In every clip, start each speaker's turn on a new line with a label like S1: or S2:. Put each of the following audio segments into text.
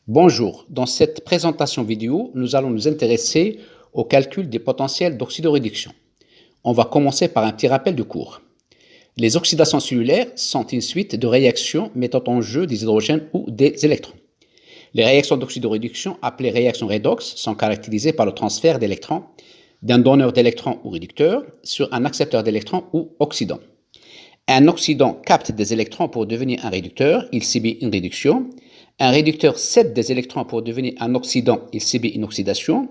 S1: Bonjour, dans cette présentation vidéo, nous allons nous intéresser au calcul des potentiels d'oxydoréduction. On va commencer par un petit rappel de cours. Les oxydations cellulaires sont une suite de réactions mettant en jeu des hydrogènes ou des électrons. Les réactions d'oxydoréduction, appelées réactions redox, sont caractérisées par le transfert d'électrons d'un donneur d'électrons ou réducteur sur un accepteur d'électrons ou oxydant. Un oxydant capte des électrons pour devenir un réducteur, il subit une réduction. Un réducteur cède des électrons pour devenir un oxydant, il subit une oxydation.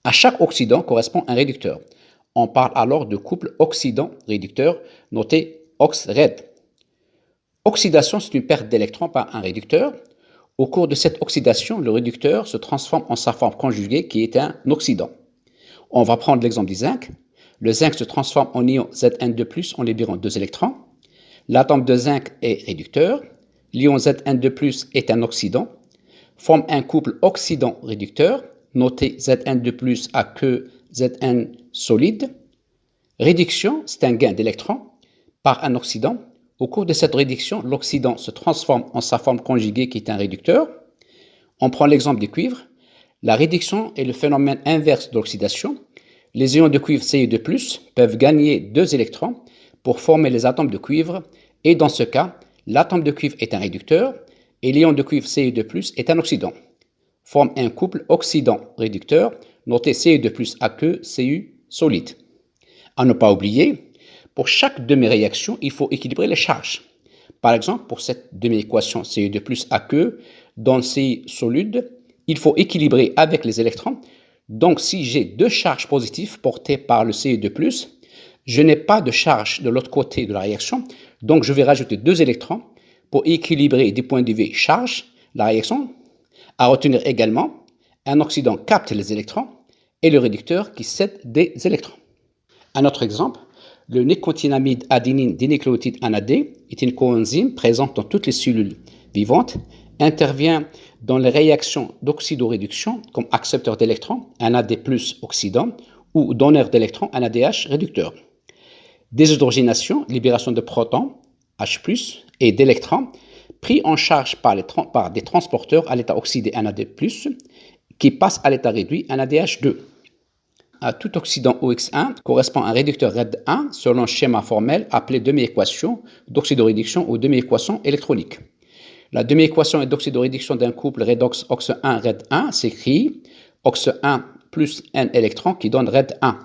S1: À chaque oxydant correspond un réducteur. On parle alors de couple oxydant-réducteur, noté OX-RED. Oxydation, c'est une perte d'électrons par un réducteur. Au cours de cette oxydation, le réducteur se transforme en sa forme conjuguée qui est un oxydant. On va prendre l'exemple du zinc. Le zinc se transforme en ion Zn2+, en libérant 2 électrons. L'atome de zinc est réducteur. L'ion Zn2+, est un oxydant, forme un couple oxydant-réducteur, noté Zn2+, à queue Zn solide. Réduction, c'est un gain d'électrons par un oxydant. Au cours de cette réduction, l'oxydant se transforme en sa forme conjuguée qui est un réducteur. On prend l'exemple du cuivre. La réduction est le phénomène inverse de l'oxydation. Les ions de cuivre Cu2+, peuvent gagner 2 électrons pour former les atomes de cuivre et dans ce cas, l'atome de cuivre est un réducteur et l'ion de cuivre Cu2+, est un oxydant. Forme un couple oxydant-réducteur, noté Cu2+ à queue Cu solide. À ne pas oublier, pour chaque demi-réaction, il faut équilibrer les charges. Par exemple, pour cette demi-équation Cu2+ à queue dans Cu solide, il faut équilibrer avec les électrons. Donc, si j'ai 2 charges positives portées par le Cu2+, je n'ai pas de charge de l'autre côté de la réaction, donc je vais rajouter 2 électrons pour équilibrer du point de vue charge la réaction. À retenir également, un oxydant capte les électrons et le réducteur qui cède des électrons. Un autre exemple, le nicotinamide adénine dinucléotide NAD est une coenzyme présente dans toutes les cellules vivantes, intervient dans les réactions d'oxydoréduction comme accepteur d'électrons, NAD+ oxydant, ou donneur d'électrons, NADH réducteur. Déshydrogénation, libération de protons, H+, et d'électrons, pris en charge par des transporteurs à l'état oxydé NAD+, qui passent à l'état réduit NADH2. À tout oxydant OX1 correspond un réducteur RED1 selon un schéma formel appelé demi-équation d'oxydoréduction ou demi-équation électronique. La demi-équation d'oxydoréduction d'un couple redox OX1-RED1 s'écrit OX1 plus n électrons qui donne RED1.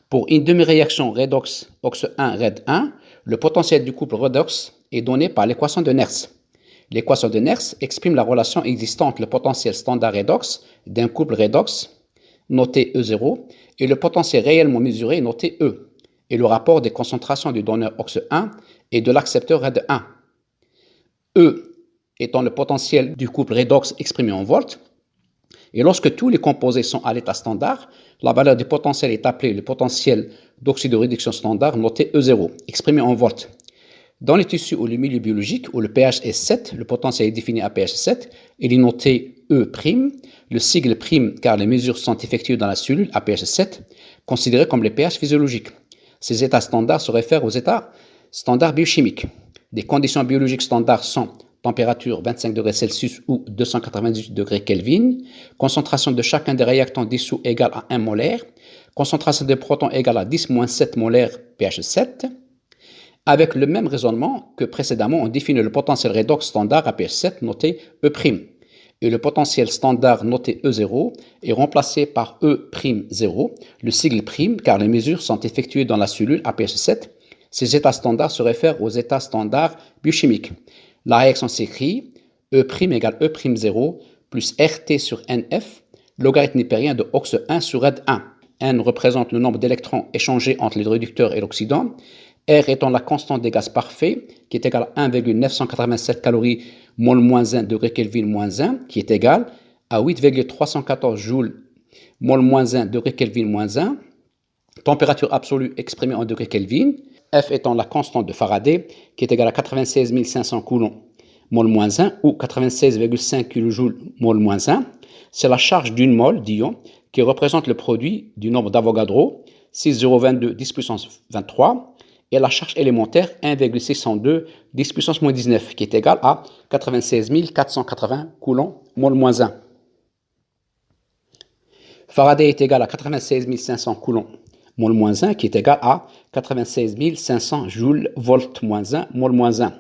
S1: Pour une demi-réaction redox OX1-RED1, le potentiel du couple redox est donné par l'équation de Nernst. L'équation de Nernst exprime la relation existante entre le potentiel standard redox d'un couple redox, noté E0, et le potentiel réellement mesuré, noté E, et le rapport des concentrations du donneur OX1 et de l'accepteur RED1. E étant le potentiel du couple redox exprimé en volts, et lorsque tous les composés sont à l'état standard, la valeur du potentiel est appelée le potentiel d'oxydoréduction standard, noté E0, exprimé en volts. Dans les tissus ou le milieu biologique, où le pH est 7, le potentiel est défini à pH 7, il est noté E', le sigle prime car les mesures sont effectuées dans la cellule à pH 7, considérés comme les pH physiologiques. Ces états standards se réfèrent aux états standards biochimiques. Des conditions biologiques standards sont température 25 degrés Celsius ou 298 degrés Kelvin, concentration de chacun des réactants dissous égale à 1 molaire, concentration des protons égale à 10-7 molaire pH 7. Avec le même raisonnement que précédemment, on définit le potentiel redox standard à pH 7 noté E', et le potentiel standard noté E0 est remplacé par E'0, le sigle prime car les mesures sont effectuées dans la cellule à pH 7. Ces états standards se réfèrent aux états standards biochimiques. La réaction s'écrit E' égale E'0 plus RT sur NF, logarithme népérien de OX1 sur RED1. N représente le nombre d'électrons échangés entre les réducteurs et l'oxydant. R étant la constante des gaz parfaits, qui est égale à 1,987 calories mol moins 1 degré Kelvin moins 1, qui est égale à 8,314 joules mol moins 1 degré Kelvin moins 1. Température absolue exprimée en degrés Kelvin. F étant la constante de Faraday, qui est égale à 96 500 coulombs mol moins 1 ou 96,5 kJ mol moins 1. C'est la charge d'une mol d'ion qui représente le produit du nombre d'Avogadro, 6022 10 puissance 23, et la charge élémentaire 1,602 10 puissance moins 19 qui est égal à 96 480 coulombs mol moins 1. Faraday est égal à 96 500 coulombs mol moins 1 qui est égal à 96 500 joules volt moins 1 mol moins 1.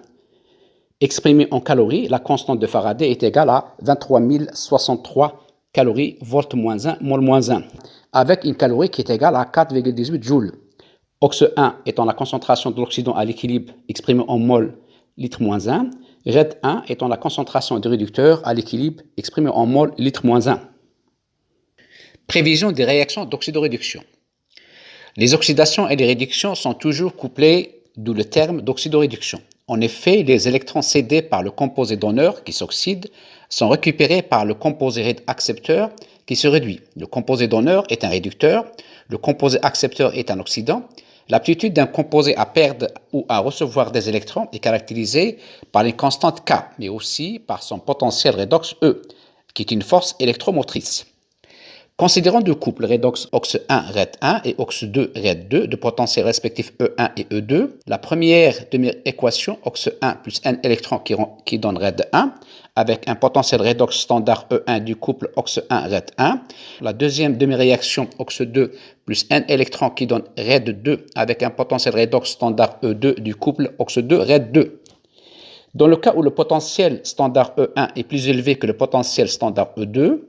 S1: Exprimé en calories, la constante de Faraday est égale à 23 063 calories volt moins 1 mol moins 1 avec une calorie qui est égale à 4,18 joules. Ox 1 étant la concentration de l'oxydant à l'équilibre exprimée en mol litre moins 1, Red 1 étant la concentration du réducteur à l'équilibre exprimée en mol litre moins 1. Prévision des réactions d'oxydoréduction. Les oxydations et les réductions sont toujours couplées, d'où le terme d'oxydoréduction. En effet, les électrons cédés par le composé donneur qui s'oxyde sont récupérés par le composé accepteur qui se réduit. Le composé donneur est un réducteur, le composé accepteur est un oxydant. L'aptitude d'un composé à perdre ou à recevoir des électrons est caractérisée par les constantes K, mais aussi par son potentiel redox E, qui est une force électromotrice. Considérons deux couples redox OX1 Red1 et OX2 Red2 de potentiel respectif E1 et E2. La première demi-équation OX1 plus N électrons qui donne Red1 avec un potentiel redox standard E1 du couple OX1 Red1. La deuxième demi-réaction OX2 plus N électrons qui donne Red2 avec un potentiel redox standard E2 du couple OX2 Red2. Dans le cas où le potentiel standard E1 est plus élevé que le potentiel standard E2,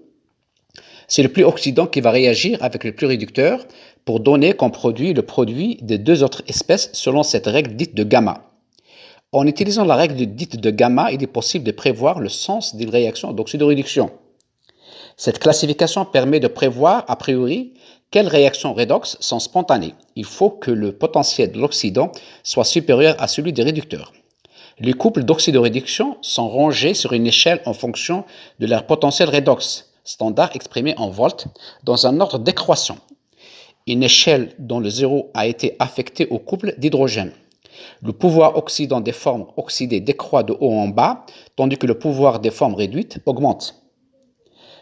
S1: c'est le plus oxydant qui va réagir avec le plus réducteur pour donner comme produit le produit des deux autres espèces selon cette règle dite de gamma. En utilisant la règle dite de gamma, il est possible de prévoir le sens d'une réaction d'oxydoréduction. Cette classification permet de prévoir a priori quelles réactions redox sont spontanées. Il faut que le potentiel de l'oxydant soit supérieur à celui des réducteurs. Les couples d'oxydoréduction sont rangés sur une échelle en fonction de leur potentiel redox standard exprimé en volts dans un ordre décroissant. Une échelle dont le 0 a été affecté au couple d'hydrogène. Le pouvoir oxydant des formes oxydées décroît de haut en bas, tandis que le pouvoir des formes réduites augmente.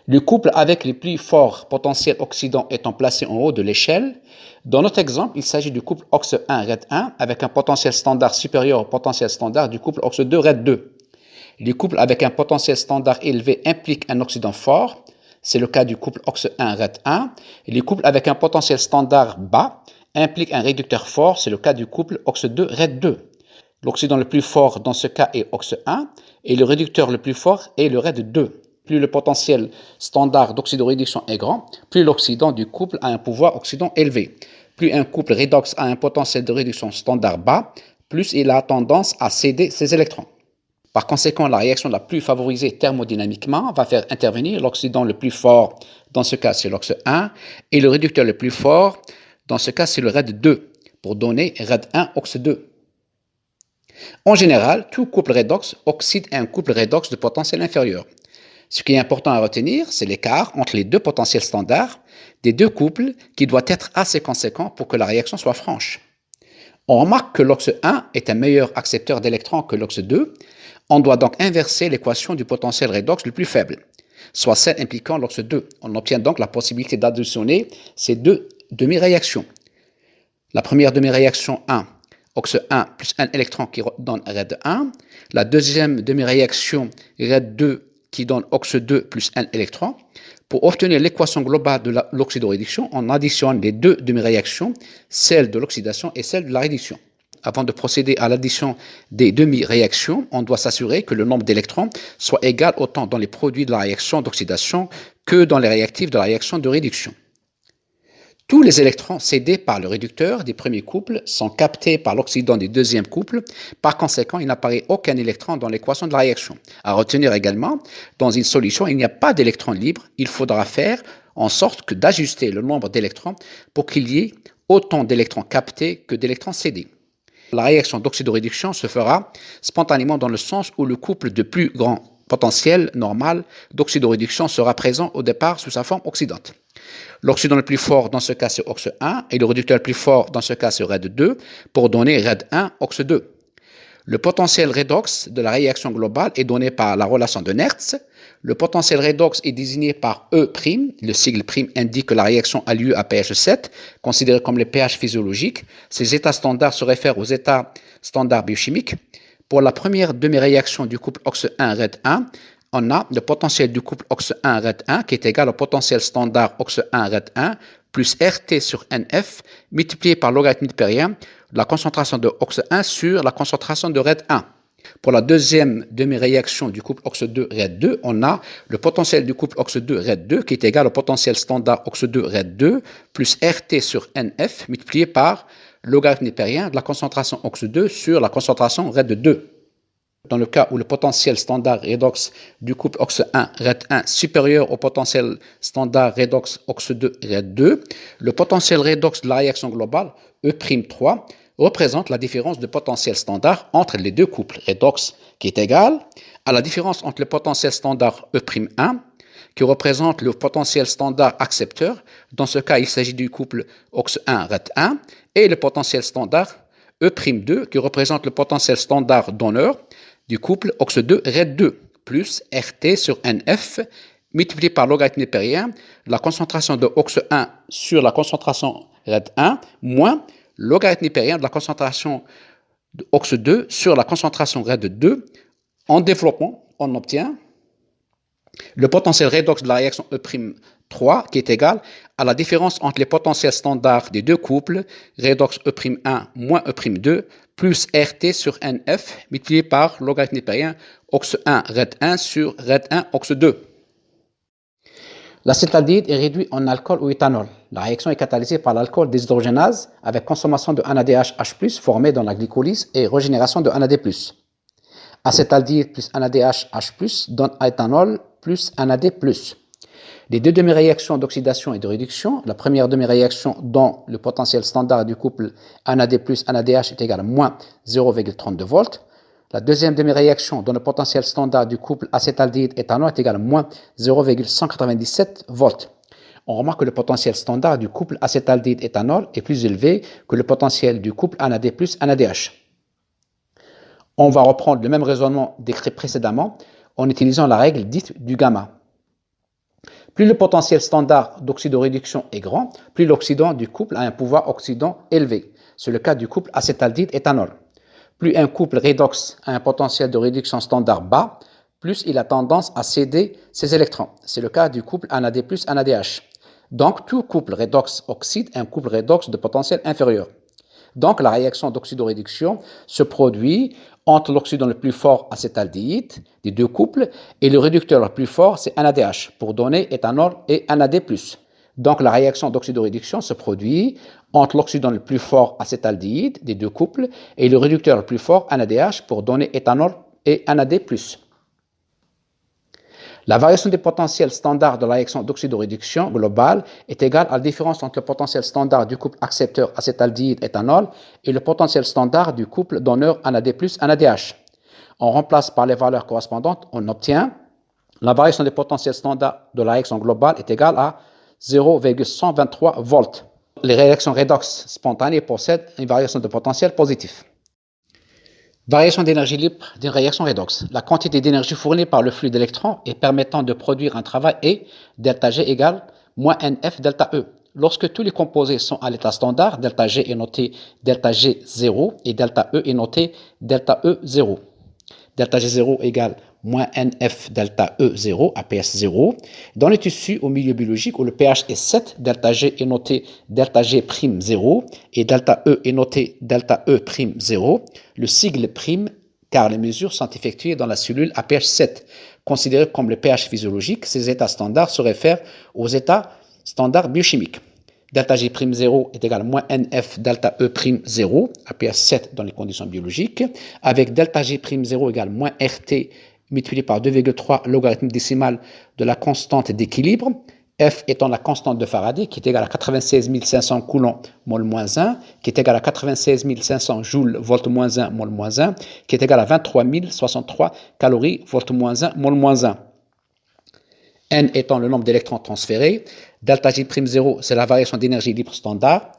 S1: Le couple avec les plus forts potentiels oxydants étant placé en haut de l'échelle. Dans notre exemple, il s'agit du couple OX1 Red1 avec un potentiel standard supérieur au potentiel standard du couple OX2 Red2. Les couples avec un potentiel standard élevé impliquent un oxydant fort. C'est le cas du couple OX1 Red1. Les couples avec un potentiel standard bas impliquent un réducteur fort. C'est le cas du couple OX2 Red2. L'oxydant le plus fort dans ce cas est OX1 et le réducteur le plus fort est le Red2. Plus le potentiel standard d'oxydoréduction est grand, plus l'oxydant du couple a un pouvoir oxydant élevé. Plus un couple redox a un potentiel de réduction standard bas, plus il a tendance à céder ses électrons. Par conséquent, la réaction la plus favorisée thermodynamiquement va faire intervenir l'oxydant le plus fort, dans ce cas c'est l'OX1, et le réducteur le plus fort, dans ce cas c'est le Red2, pour donner Red1-OX2. En général, tout couple redox oxyde un couple redox de potentiel inférieur. Ce qui est important à retenir, c'est l'écart entre les deux potentiels standards des deux couples qui doit être assez conséquent pour que la réaction soit franche. On remarque que l'OX1 est un meilleur accepteur d'électrons que l'OX2. On doit donc inverser l'équation du potentiel redox le plus faible, soit celle impliquant l'OX2. On obtient donc la possibilité d'additionner ces deux demi-réactions. La première demi-réaction 1, OX1 plus un électron qui donne Red1. La deuxième demi-réaction Red2 qui donne OX2 plus un électron. Pour obtenir l'équation globale de l'oxydoréduction, on additionne les deux demi-réactions, celle de l'oxydation et celle de la réduction. Avant de procéder à l'addition des demi-réactions, on doit s'assurer que le nombre d'électrons soit égal autant dans les produits de la réaction d'oxydation que dans les réactifs de la réaction de réduction. Tous les électrons cédés par le réducteur des premiers couples sont captés par l'oxydant du deuxième couple. Par conséquent, il n'apparaît aucun électron dans l'équation de la réaction. À retenir également, dans une solution, il n'y a pas d'électrons libres. Il faudra faire en sorte que d'ajuster le nombre d'électrons pour qu'il y ait autant d'électrons captés que d'électrons cédés. La réaction d'oxydoréduction se fera spontanément dans le sens où le couple de plus grand potentiel normal d'oxydoréduction sera présent au départ sous sa forme oxydante. L'oxydant le plus fort dans ce cas c'est OX1 et le réducteur le plus fort dans ce cas c'est Red2 pour donner Red1-OX2. Le potentiel redox de la réaction globale est donné par la relation de Nernst. Le potentiel redox est désigné par E', le sigle prime indique que la réaction a lieu à pH 7, considéré comme le pH physiologique. Ces états standards se réfèrent aux états standards biochimiques. Pour la première demi-réaction du couple OX1-RED1, on a le potentiel du couple OX1-RED1 qui est égal au potentiel standard OX1-RED1 plus RT sur NF multiplié par logarithme newtonien de la concentration de OX1 sur la concentration de RED1. Pour la deuxième demi-réaction du couple OX2-RED2, on a le potentiel du couple OX2-RED2 qui est égal au potentiel standard OX2-RED2 plus RT sur NF multiplié par logarithme newtonien de la concentration OX2 sur la concentration RED2. Dans le cas où le potentiel standard redox du couple OX1-RED1 supérieur au potentiel standard redox OX2-RED2, le potentiel redox de la réaction globale, E'3, représente la différence de potentiel standard entre les deux couples redox qui est égale à la différence entre le potentiel standard E'1 qui représente le potentiel standard accepteur. Dans ce cas, il s'agit du couple OX1-RED1 et le potentiel standard E'2 qui représente le potentiel standard donneur du couple OX2-RED2 plus RT sur NF multiplié par logarithme newtonien de la concentration de OX1 sur la concentration RED1 moins logarithme newtonien de la concentration de OX2 sur la concentration RED2. En développement, on obtient le potentiel redox de la réaction E'3 qui est égal à la différence entre les potentiels standards des deux couples redox E'1 moins E'2 plus RT sur NF multiplié par logarithme newtonien OX1 RED1 sur RED1 OX2. L'acétaldéhyde est réduit en alcool ou éthanol. La réaction est catalysée par l'alcool déshydrogénase avec consommation de NADH+ formé dans la glycolyse et régénération de NAD+. Acétaldéhyde plus NADH+ donne éthanol plus NAD+. Les deux demi-réactions d'oxydation et de réduction, la première demi-réaction dont le potentiel standard du couple NAD plus NADH est égal à moins 0,32 volts. La deuxième demi-réaction dont le potentiel standard du couple acétaldéhyde-éthanol est égal à moins 0,197 volts. On remarque que le potentiel standard du couple acétaldéhyde-éthanol est plus élevé que le potentiel du couple NAD plus NADH. On va reprendre le même raisonnement décrit précédemment en utilisant la règle dite du gamma. Plus le potentiel standard d'oxydoréduction est grand, plus l'oxydant du couple a un pouvoir oxydant élevé. C'est le cas du couple acétaldéhyde-éthanol. Plus un couple redox a un potentiel de réduction standard bas, plus il a tendance à céder ses électrons. C'est le cas du couple NAD plus NADH. Donc, tout couple redox oxyde un couple redox de potentiel inférieur. Donc, la réaction d'oxydoréduction se produit entre l'oxydant le plus fort acétaldéhyde des deux couples et le réducteur le plus fort, c'est NADH, pour donner éthanol et NAD+. Donc, la réaction d'oxydoréduction se produit entre l'oxydant le plus fort acétaldéhyde des deux couples et le réducteur le plus fort NADH pour donner éthanol et NAD+. La variation des potentiels standards de la réaction d'oxydoréduction globale est égale à la différence entre le potentiel standard du couple accepteur acétaldéhyde-éthanol et le potentiel standard du couple donneur NAD plus NADH. On remplace par les valeurs correspondantes, on obtient la variation des potentiels standards de la réaction globale est égale à 0,123 volts. Les réactions redox spontanées possèdent une variation de potentiel positif. Variation d'énergie libre d'une réaction redox. La quantité d'énergie fournie par le flux d'électrons et permettant de produire un travail est delta G égale moins NF delta E. Lorsque tous les composés sont à l'état standard, delta G est noté delta G0 et delta E est noté delta E0. Delta G0 égale moins NF delta E0 à pH 0. Dans les tissus au milieu biologique où le pH est 7, delta G est noté delta G'0 et delta E est noté delta E'0. Le sigle prime car les mesures sont effectuées dans la cellule à pH 7. Considéré comme le pH physiologique, ces états standards se réfèrent aux états standards biochimiques. Delta G'0 est égal à moins NF delta E'0 à pH 7 dans les conditions biologiques, avec delta G'0 égale moins RT multiplié par 2,3 logarithme décimal de la constante d'équilibre, F étant la constante de Faraday qui est égale à 96 500 coulombs mol moins 1, qui est égale à 96 500 joules volt moins 1 mol moins 1, qui est égale à 23 063 calories volt moins 1 mol moins 1. N étant le nombre d'électrons transférés, delta G'0 c'est la variation d'énergie libre standard,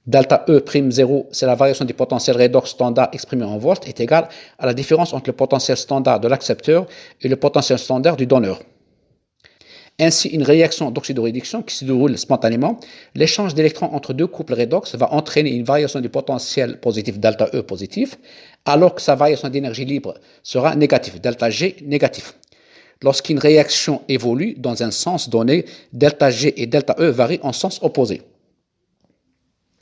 S1: Delta E prime 0, c'est la variation du potentiel redox standard exprimée en volts, est égale à la différence entre le potentiel standard de l'accepteur et le potentiel standard du donneur. Ainsi, une réaction d'oxydoréduction qui se déroule spontanément, l'échange d'électrons entre deux couples redox va entraîner une variation du potentiel positif delta E positif, alors que sa variation d'énergie libre sera négative, delta G négatif. Lorsqu'une réaction évolue dans un sens donné, delta G et delta E varient en sens opposé.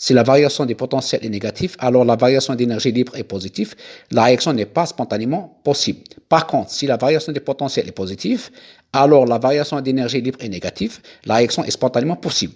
S1: Si la variation des potentiels est négative, alors la variation d'énergie libre est positive. La réaction n'est pas spontanément possible. Par contre, si la variation des potentiels est positive, alors la variation d'énergie libre est négative. La réaction est spontanément possible.